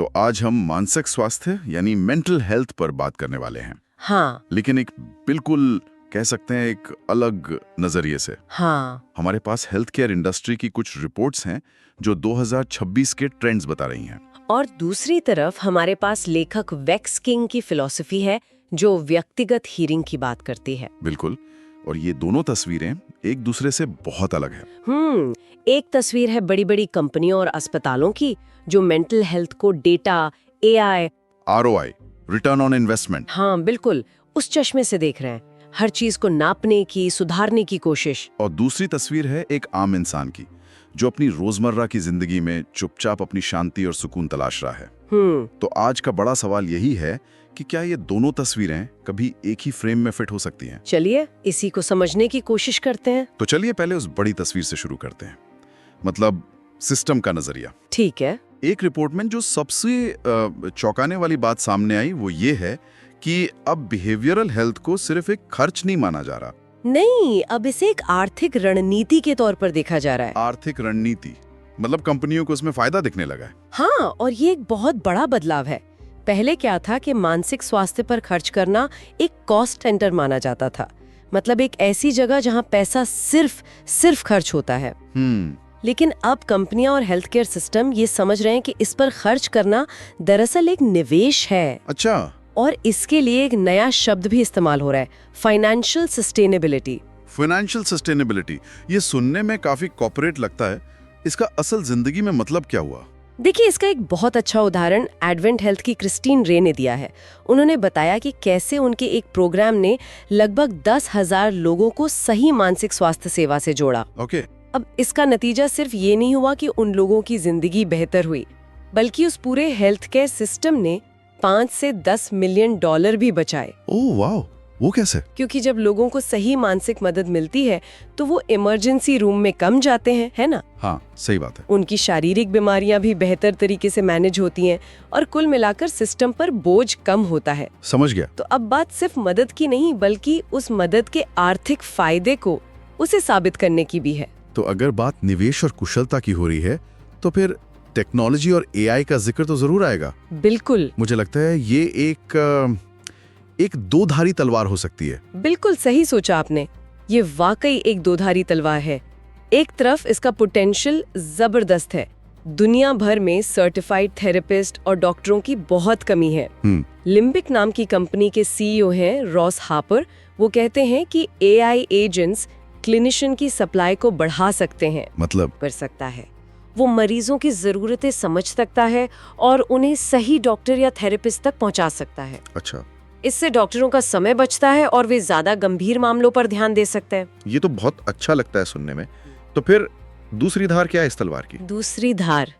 तो आज हम मानसिक स्वास्थ्य यानी मेंटल हेल्थ पर बात करने वाले हैं। हाँ। लेकिन एक बिल्कुल कह सकते हैं एक अलग नजरिए से। हाँ। हमारे पास हेल्थ केयर इंडस्ट्री की कुछ रिपोर्ट्स हैं जो 2026 के ट्रेंड्स बता रही हैं। और दूसरी तरफ हमारे पास लेखक वेक्स किंग की फिलॉसफी है जो व्यक्तिगत हीलिंग की बात करती है। बिल्कुल। और ये दोनों तस्वीरें एक दूसरे से बहुत अलग है। एक तस्वीर है बड़ी बड़ी कंपनियों और अस्पतालों की जो मेंटल हेल्थ को data, AI, ROI, return on investment, हाँ बिल्कुल, उस चश्मे से देख रहे हैं, हर चीज को नापने की, सुधारने की कोशिश। और दूसरी तस्वीर है एक आम इंसान की जो अपनी रोजमर्रा की जिंदगी में चुपचाप अपनी शांति और सुकून तलाश रहा है। तो आज का बड़ा सवाल यही है कि क्या ये दोनों तस्वीरें कभी एक ही फ्रेम में फिट हो सकती हैं? चलिए इसी को समझने की कोशिश करते हैं। तो चलिए पहले उस बड़ी तस्वीर से शुरू करते हैं, मतलब सिस्टम का नजरिया। ठीक है। एक रिपोर्ट में जो सबसे चौंकाने वाली बात सामने आई वो ये है कि अब बिहेवियरल हेल्थ को सिर्फ एक खर्च नहीं माना जा रहा। नहीं, अब इसे एक आर्थिक रणनीति के तौर पर देखा जा रहा है। आर्थिक रणनीति मतलब कंपनियों को इसमें फायदा दिखने लगा है। हाँ, और ये एक बहुत बड़ा बदलाव है। पहले क्या था कि मानसिक स्वास्थ्य पर खर्च करना एक कॉस्ट सेंटर माना जाता था, मतलब एक ऐसी जगह जहाँ पैसा सिर्फ खर्च होता है। लेकिन अब कंपनियां और हेल्थ केयर सिस्टम ये समझ रहे हैं कि इस पर खर्च करना दरअसल एक निवेश है। अच्छा। और इसके लिए एक नया शब्द भी इस्तेमाल हो रहा है, फाइनेंशियल सस्टेनेबिलिटी। फाइनेंशियल सस्टेनेबिलिटी, ये सुनने में काफी कॉर्पोरेट लगता है। इसका असल जिंदगी में मतलब क्या हुआ? देखिए, इसका एक बहुत अच्छा उदाहरण एडवेंट हेल्थ की क्रिस्टीन रे ने दिया है। उन्होंने बताया कि कैसे उनके एक प्रोग्राम ने लगभग 10,000 लोगों को सही मानसिक स्वास्थ्य सेवा से जोड़ा। ओके। अब इसका नतीजा सिर्फ ये नहीं हुआ कि उन लोगों की जिंदगी बेहतर हुई, बल्कि उस पूरे हेल्थ केयर सिस्टम ने 5 से 10 मिलियन डॉलर भी बचाए। ओह वाह, वो कैसे? क्योंकि जब लोगों को सही मानसिक मदद मिलती है तो वो इमरजेंसी रूम में कम जाते हैं, है ना? हाँ, सही बात है। उनकी शारीरिक बीमारियां भी बेहतर तरीके से मैनेज होती हैं और कुल मिलाकर सिस्टम पर बोझ कम होता है। समझ गया। तो अब बात सिर्फ मदद की नहीं, बल्कि उस मदद के आर्थिक फायदे को उसे साबित करने की भी है। तो अगर बात निवेश और कुशलता की हो रही है तो फिर टेक्नोलॉजी और AI का जिक्र तो जरूर आएगा। बिल्कुल। मुझे लगता है ये एक दो-धारी तलवार हो सकती है। बिल्कुल सही सोचा आपने, ये वाकई एक दो-धारी तलवार है। एक तरफ इसका पोटेंशियल जबरदस्त है। दुनिया भर में सर्टिफाइड थेरेपिस्ट और डॉक्टरों की बहुत कमी है। लिम्बिक नाम की कंपनी के CEO हैं रॉस हापर। वो कहते हैं कि AI एजेंट्स क्लिनिशियन की सप्लाई को बढ़ा सकते हैं। मतलब? कर सकता है। वो मरीजों की जरूरतें समझ सकता है और उन्हें सही डॉक्टर या थेरेपिस्ट तक पहुंचा सकता है। अच्छा। इससे डॉक्टरों का समय बचता है और वे ज्यादा गंभीर मामलों पर ध्यान दे सकते हैं। ये तो बहुत अच्छा लगता है सुनने में। तो फिर दूसरी धार क्या है इस तलवार की? दूसरी धार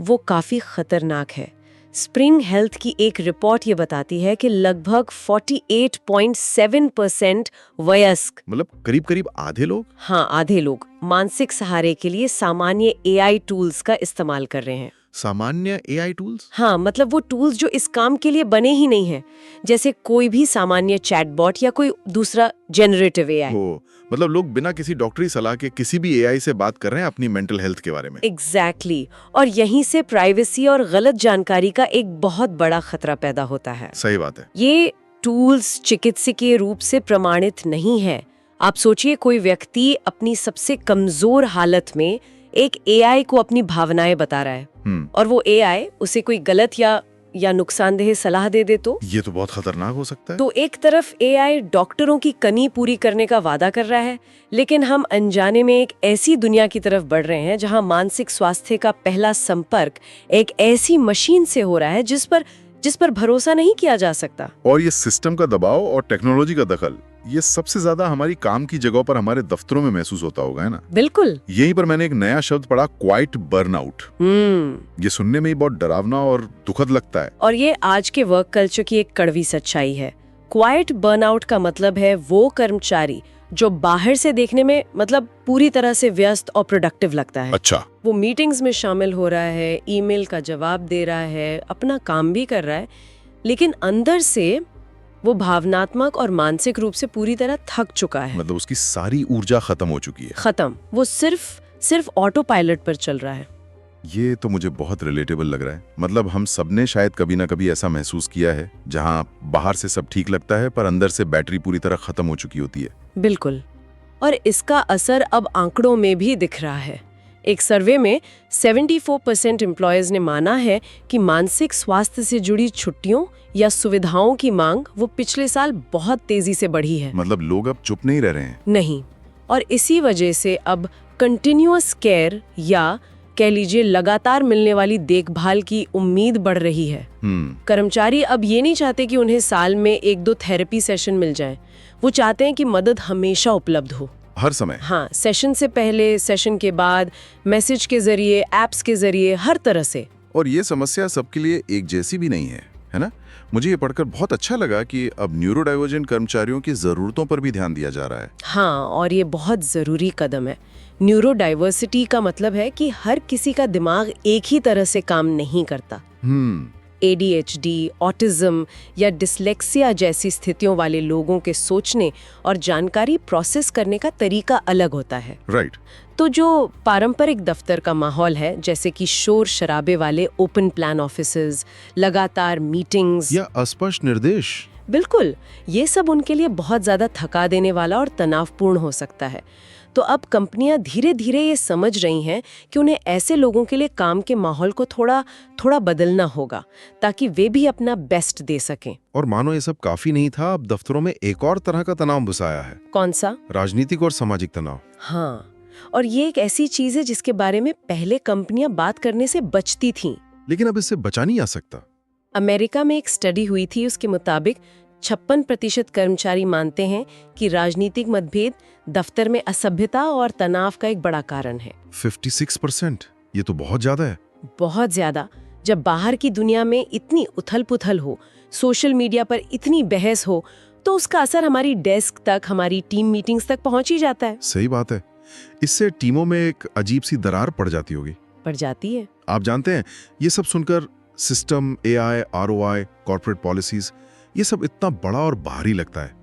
वो काफी खतरनाक है। स्प्रिंग हेल्थ की एक रिपोर्ट ये बताती है कि लगभग 48.7% वयस्क, मतलब करीब आधे लोग, हाँ आधे लोग, मानसिक सहारे के लिए सामान्य AI टूल्स का इस्तेमाल कर रहे हैं। सामान्य AI टूल्स? हाँ, मतलब वो टूल्स जो इस काम के लिए बने ही नहीं हैं, जैसे कोई भी सामान्य चैटबॉट या कोई दूसरा जनरेटिव AI। मतलब लोग बिना किसी डॉक्टरी सलाह के किसी भी AI से बात कर रहे हैं अपनी मेंटल हेल्थ के बारे में। एग्जैक्टली। और यहीं से प्राइवेसी और गलत जानकारी का एक बहुत बड़ा खतरा पैदा होता है। सही बात है। ये टूल्स चिकित्सकीय रूप से प्रमाणित नहीं है। आप सोचिए, कोई व्यक्ति अपनी सबसे कमजोर हालत में एक AI को अपनी भावनाएं बता रहा है और वो AI उसे कोई गलत या नुकसानदेह सलाह दे दे तो ये तो बहुत खतरनाक हो सकता है। तो एक तरफ AI डॉक्टरों की कमी पूरी करने का वादा कर रहा है, लेकिन हम अनजाने में एक ऐसी दुनिया की तरफ बढ़ रहे हैं जहां मानसिक स्वास्थ्य का पहला संपर्क एक ऐसी मशीन से हो रहा है जिस पर भरोसा नहीं किया जा सकता। और ये सिस्टम का दबाव और टेक्नोलॉजी का दखल, ये सबसे ज्यादा हमारी काम की जगहों पर, हमारे दफ्तरों में महसूस होता होगा, है ना? बिल्कुल। यहीं पर मैंने एक नया शब्द पढ़ा, क्वाइट बर्नआउट। ये सुनने में ही बहुत डरावना और दुखद लगता है। और ये आज के वर्क कल्चर की एक कड़वी सच्चाई है। क्वाइट बर्नआउट का मतलब है वो कर्मचारी जो बाहर से देखने में मतलब पूरी तरह से व्यस्त और प्रोडक्टिव लगता है। अच्छा। वो मीटिंग्स में शामिल हो रहा है, ईमेल का जवाब दे रहा है, अपना काम भी कर रहा है, लेकिन अंदर से वो भावनात्मक और मानसिक रूप से पूरी तरह थक चुका है। मतलब उसकी सारी ऊर्जा खत्म हो चुकी है। खत्म। वो सिर्फ ऑटो पायलट पर चल रहा है। ये तो मुझे बहुत रिलेटेबल लग रहा है। मतलब हम सबने शायद कभी ना कभी ऐसा महसूस किया है जहां बाहर से सब ठीक लगता है पर अंदर से बैटरी पूरी तरह खत्म हो चुकी होती है। बिल्कुल। और इसका असर अब आंकड़ों में भी दिख रहा है। एक सर्वे में 74% एम्प्लॉयर्स ने माना है कि मानसिक स्वास्थ्य से जुड़ी छुट्टियों या सुविधाओं की मांग वो पिछले साल बहुत तेजी से बढ़ी है। मतलब लोग अब चुप नहीं रह रहे हैं। नहीं, और इसी वजह से अब कंटिन्यूअस केयर या कह लीजिए लगातार मिलने वाली देखभाल की उम्मीद बढ़ रही है। कर्मचारी अब ये नहीं चाहते कि उन्हें साल में 1-2 थेरेपी सेशन मिल जाए। वो चाहते हैं कि मदद हमेशा उपलब्ध हो, हर समय। हाँ, सेशन से पहले, सेशन के बाद, मैसेज के जरिए, एप्स के जरिए, हर तरह से। और ये समस्या सबके लिए एक जैसी भी नहीं है ना? मुझे ये पढ़कर बहुत अच्छा लगा कि अब न्यूरोडाइवर्जेंट कर्मचारियों की जरूरतों पर भी ध्यान दिया जा रहा है। हाँ, और ये बहुत जरूरी कदम है। न्यूरोडाइवर्सिटी का मतलब है कि हर किसी का दिमाग एक ही तरह से काम नहीं करता। ADHD, ऑटिज्म या डिसलेक्सिया जैसी स्थितियों वाले लोगों के सोचने और जानकारी प्रोसेस करने का तरीका अलग होता है। राइट। तो जो पारंपरिक दफ्तर का माहौल है, जैसे कि शोर शराबे वाले ओपन प्लान ऑफिसेज, लगातार मीटिंग्स या अस्पष्ट निर्देश, बिल्कुल, ये सब उनके लिए बहुत ज्यादा थका देने वाला और तनावपूर्ण हो सकता है। तो अब कंपनियां धीरे धीरे ये समझ रही हैं कि उन्हें ऐसे लोगों के लिए काम के माहौल को थोड़ा बदलना होगा ताकि वे भी अपना बेस्ट दे सकें। और मानो ये सब काफी नहीं था, अब दफ्तरों में एक और तरह का तनाव घुसाया है। कौन सा? राजनीतिक और सामाजिक तनाव। हाँ, और ये एक ऐसी चीज है जिसके बारे में पहले कंपनियां बात करने से बचती थीं। लेकिन अब इससे बचा नहीं जा सकता। अमेरिका में एक स्टडी हुई थी, उसके मुताबिक 56% कर्मचारी मानते हैं कि राजनीतिक मतभेद दफ्तर में असभ्यता और तनाव का एक बड़ा कारण है। 56%? ये तो बहुत ज्यादा है। बहुत ज्यादा। जब बाहर की दुनिया में इतनी उथल-पुथल हो, सोशल मीडिया पर इतनी बहस हो, तो उसका असर हमारी डेस्क तक, हमारी टीम मीटिंग्स तक पहुंच ही जाता है। सही बात है। इससे टीमों में एक अजीब सी दरार पड़ जाती होगी। पड़ जाती है। आप जानते हैं, ये सब सुनकर system, AI, ROI, corporate policies, ये सब इतना बड़ा और भारी लगता है।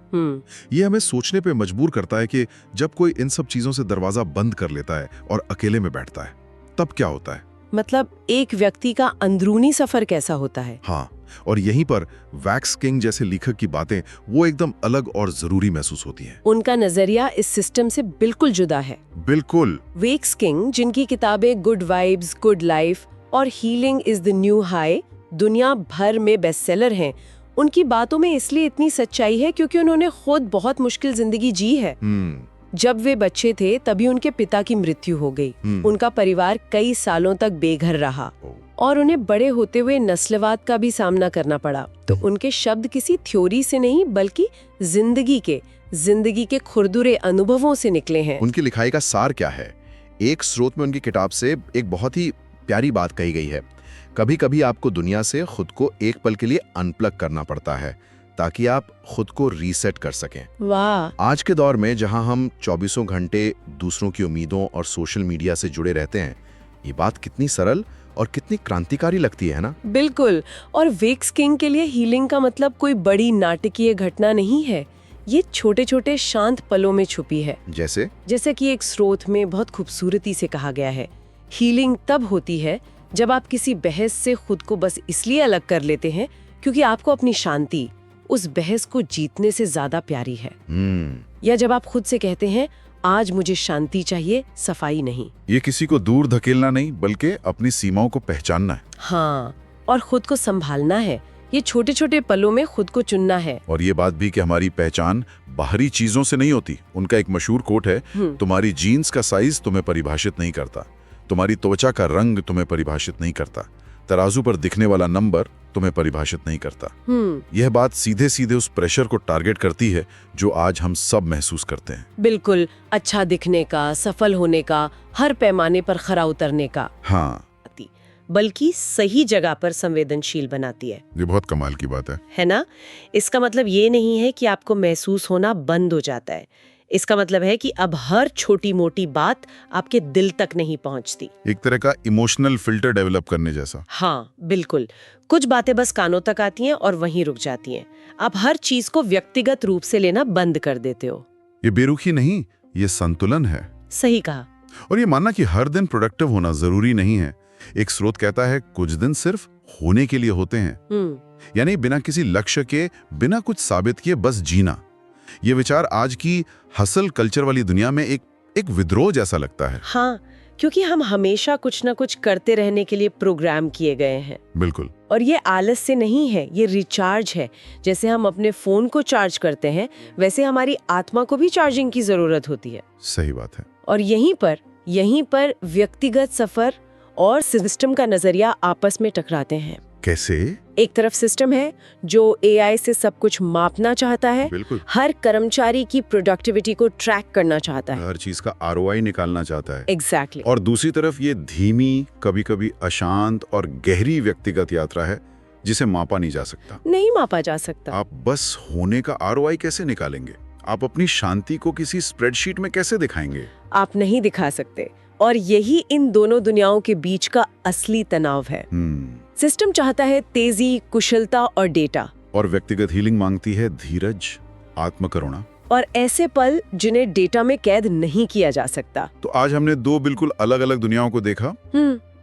ये हमें सोचने पे मजबूर करता है कि जब कोई इन सब चीजों से दरवाजा बंद कर लेता है और अकेले में बैठता है, तब क्या होता है? मतलब एक व्यक्ति का अंदरूनी सफर कैसा होता है। हाँ, और यहीं पर वैक्स किंग जैसे लेखक की बातें वो एकदम अलग और जरूरी महसूस होती हैं। उनका नजरिया इस सिस्टम से बिल्कुल जुदा है। बिल्कुल। वैक्स किंग, जिनकी किताबें गुड वाइब्स, गुड लाइफ और healing is the new high दुनिया भर में बेस्टसेलर हैं, उनकी बातों में इसलिए इतनी सच्चाई है क्योंकि उन्होंने खुद बहुत मुश्किल जिंदगी जी है। जब वे बच्चे थे तभी उनके पिता की मृत्यु हो गई। उनका परिवार कई सालों तक बेघर रहा और उन्हें बड़े होते हुए नस्लवाद का भी सामना करना पड़ा। तो उनके शब्द किसी थ्योरी से नहीं बल्कि जिंदगी के खुरदुरे अनुभवों से निकले हैं। उनकी लिखाई का सार क्या है? एक स्रोत में उनकी किताब से एक बहुत ही प्यारी बात कही गई है। कभी कभी आपको दुनिया से खुद को एक पल के लिए अनप्लग करना पड़ता है ताकि आप खुद को रीसेट कर सकें। वाह! आज के दौर में जहां हम 24 घंटे दूसरों की उम्मीदों और सोशल मीडिया से जुड़े रहते हैं, ये बात कितनी सरल और कितनी क्रांतिकारी लगती है ना? बिल्कुल। और वैक्स किंग के लिए हीलिंग का मतलब कोई बड़ी नाटकीय घटना नहीं है। ये छोटे छोटे शांत पलों में छुपी है। जैसे कि एक स्रोत में बहुत खूबसूरती से कहा गया है, हीलिंग तब होती है जब आप किसी बहस से खुद को बस इसलिए अलग कर लेते हैं क्योंकि आपको अपनी शांति उस बहस को जीतने से ज्यादा प्यारी है। या जब आप खुद से कहते हैं, आज मुझे शांति चाहिए, सफाई नहीं। ये किसी को दूर धकेलना नहीं बल्कि अपनी सीमाओं को पहचानना है। हाँ, और खुद को संभालना है। ये छोटे छोटे पलों में खुद को चुनना है। और ये बात भी कि हमारी पहचान बाहरी चीजों से नहीं होती। उनका एक मशहूर कोट है, तुम्हारी जीन्स का साइज तुम्हें परिभाषित नहीं करता, तुम्हारी त्वचा का रंग तुम्हें परिभाषित नहीं करता, तराजू पर दिखने वाला नंबर तुम्हें परिभाषित नहीं करता। यह बात सीधे सीधे उस प्रेशर को टारगेट करती है जो आज हम सब महसूस करते हैं। बिल्कुल, अच्छा दिखने का, सफल होने का, हर पैमाने पर खरा उतरने का। हाँ, बल्कि सही जगह पर संवेदनशील बनाती है। ये बहुत कमाल की बात है ना? इसका मतलब ये नहीं है कि आपको महसूस होना बंद हो जाता है। इसका मतलब है कि अब हर छोटी मोटी बात आपके दिल तक नहीं पहुंचती। एक तरह का इमोशनल फिल्टर डेवलप करने जैसा। हाँ, बिल्कुल। कुछ बातें बस कानों तक आती हैं और वहीं रुक जाती हैं। आप हर चीज को व्यक्तिगत रूप से लेना बंद कर देते हो। ये बेरुखी नहीं, ये संतुलन है। सही कहा। और ये मानना कि हर दिन प्रोडक्टिव होना जरूरी नहीं है, एक स्रोत कहता है कुछ दिन सिर्फ होने के लिए होते हैं, यानी बिना किसी लक्ष्य के, बिना कुछ साबित किए बस जीना। ये विचार आज की हसल कल्चर वाली दुनिया में एक विद्रोह जैसा लगता है। हाँ, क्योंकि हम हमेशा कुछ ना कुछ करते रहने के लिए प्रोग्राम किए गए हैं। बिल्कुल। और ये आलस से नहीं है, ये रिचार्ज है। जैसे हम अपने फोन को चार्ज करते हैं, वैसे हमारी आत्मा को भी चार्जिंग की जरूरत होती है। सही बात है। और यहीं पर व्यक्तिगत सफर और सिस्टम का नजरिया आपस में टकराते हैं। कैसे? एक तरफ सिस्टम है जो एआई से सब कुछ मापना चाहता है, बिल्कुल। हर कर्मचारी की प्रोडक्टिविटी को ट्रैक करना चाहता है, हर चीज का आरओआई निकालना चाहता है। एग्जैक्टली। और दूसरी तरफ ये धीमी, कभी कभी अशांत और गहरी व्यक्तिगत यात्रा है जिसे मापा नहीं जा सकता। नहीं मापा जा सकता। आप बस होने का आरओआई कैसे निकालेंगे? आप अपनी शांति को किसी स्प्रेडशीट में कैसे दिखाएंगे? आप नहीं दिखा सकते। और यही इन दोनों दुनियाओं के बीच का असली तनाव है। सिस्टम चाहता है तेजी, कुशलता और डेटा, और व्यक्तिगत हीलिंग मांगती है धीरज, आत्मकरुणा और ऐसे पल जिन्हें डेटा में कैद नहीं किया जा सकता। तो आज हमने दो बिल्कुल अलग अलग दुनियाओं को देखा।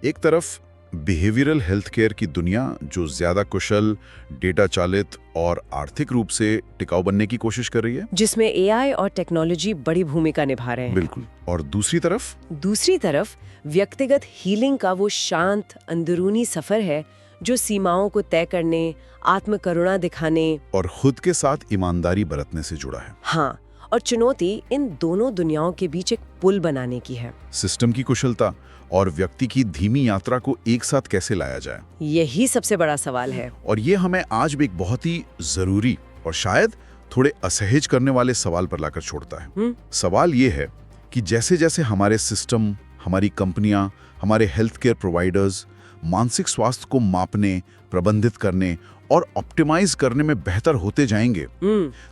एक तरफ बिहेवियरल हेल्थ केयर की दुनिया जो ज्यादा कुशल, डेटा चालित और आर्थिक रूप से टिकाऊ बनने की कोशिश कर रही है, जिसमें एआई और टेक्नोलॉजी बड़ी भूमिका निभा रहे हैं। बिल्कुल। और दूसरी तरफ व्यक्तिगत हीलिंग का वो शांत अंदरूनी सफर है जो सीमाओं को तय करने, आत्मकरुणा दिखाने और खुद के साथ ईमानदारी बरतने से जुड़ा है। हाँ, और चुनौती इन दोनों दुनियाओं के बीच एक पुल बनाने की है। सिस्टम की कुशलता और व्यक्ति की धीमी यात्रा को एक साथ कैसे लाया जाए, यही सबसे बड़ा सवाल है। और ये हमें आज भी एक बहुत ही जरूरी और शायद थोड़े असहज करने वाले सवाल पर लाकर छोड़ता है। सवाल ये है कि जैसे जैसे हमारे सिस्टम, हमारी कंपनियां, हमारे हेल्थ केयर प्रोवाइडर्स मानसिक स्वास्थ्य को मापने, प्रबंधित करने और ऑप्टिमाइज करने में बेहतर होते जाएंगे,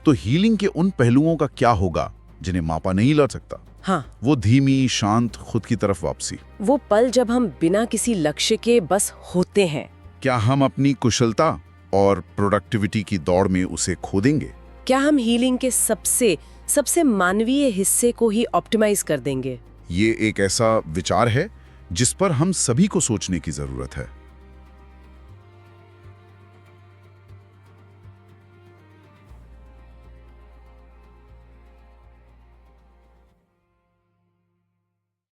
तो हीलिंग के उन पहलुओं का क्या होगा जिन्हें मापा नहीं ला सकता? हाँ, वो धीमी, शांत, खुद की तरफ वापसी, वो पल जब हम बिना किसी लक्ष्य के बस होते हैं। क्या हम अपनी कुशलता और प्रोडक्टिविटी की दौड़ में उसे खो देंगे? क्या हम हीलिंग के सबसे मानवीय हिस्से को ही ऑप्टिमाइज कर देंगे? ये एक ऐसा विचार है जिस पर हम सभी को सोचने की जरूरत है।